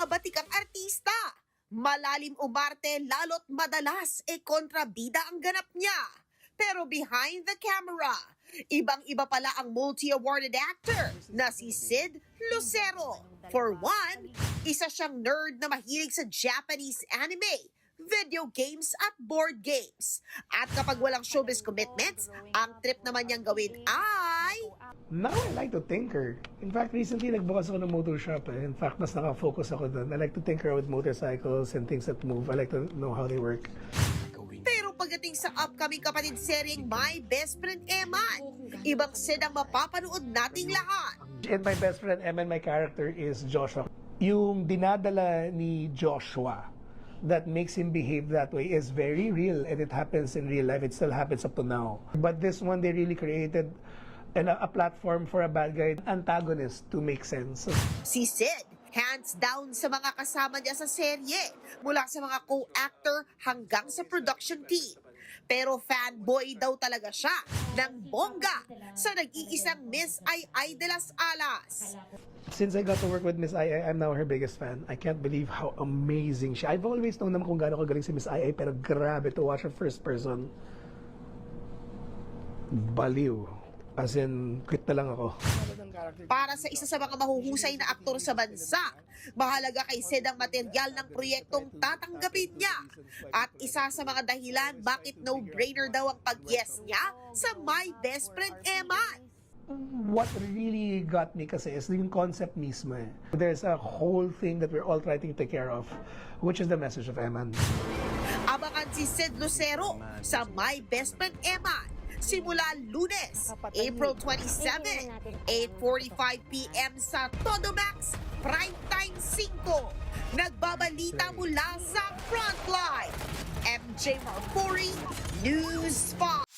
pinakabatikang artista. Malalim umarte lalo't madalas kontrabida ang ganap niya. Pero behind the camera, ibang-iba pala ang multi-awarded actor na si Sid Lucero. For one, isa siyang nerd na mahilig sa Japanese anime, video games at board games. At kapag walang showbiz commitments, ang trip naman niyang gawin ay... Now I like to tinker. In fact, recently nagbukas ako ng motor shop. In fact, mas nakafocus ako doon. I like to tinker with motorcycles and things that move. I like to know how they work. Pero pagdating sa upcoming kapatid seryeng My Best Friend Eman, ibang Sid ang mapapanood nating lahat. And my best friend, Eman, my character is Joshua. Yung dinadala ni Joshua that makes him behave that way is very real and it happens in real life. It still happens up to now. But this one, they really created a platform for a bad guy antagonist to make sense. Si Sid, hands down sa mga kasama niya sa serye, mula sa mga co-actor hanggang sa production team. Pero fanboy daw talaga siya ng bongga sa nag-iisang Miss Ai de las Alas. Since I got to work with Miss Ai, I'm now her biggest fan. I can't believe how amazing she. I've always known naman kung gaano kagaling si Miss Ai, pero grabe to watch her first person. Baliw. As in, quit na lang ako. Para sa isa sa mga mahuhusay na aktor sa bansa, mahalaga kay Sid ang material ng proyektong tatanggapin niya. At isa sa mga dahilan bakit no-brainer daw ang pag-yes niya sa My Best Friend Eman. What really got me kasi is yung concept mismo eh. There's a whole thing that we're all trying to take care of, which is the message of Eman. Abangan si Sid Lucero sa My Best Friend Eman simula Lunes, April 27, 8:45 p.m. sa Todo Max Primetime 5. Nagbabalita mula sa Frontline, MJ Marfori, News 5.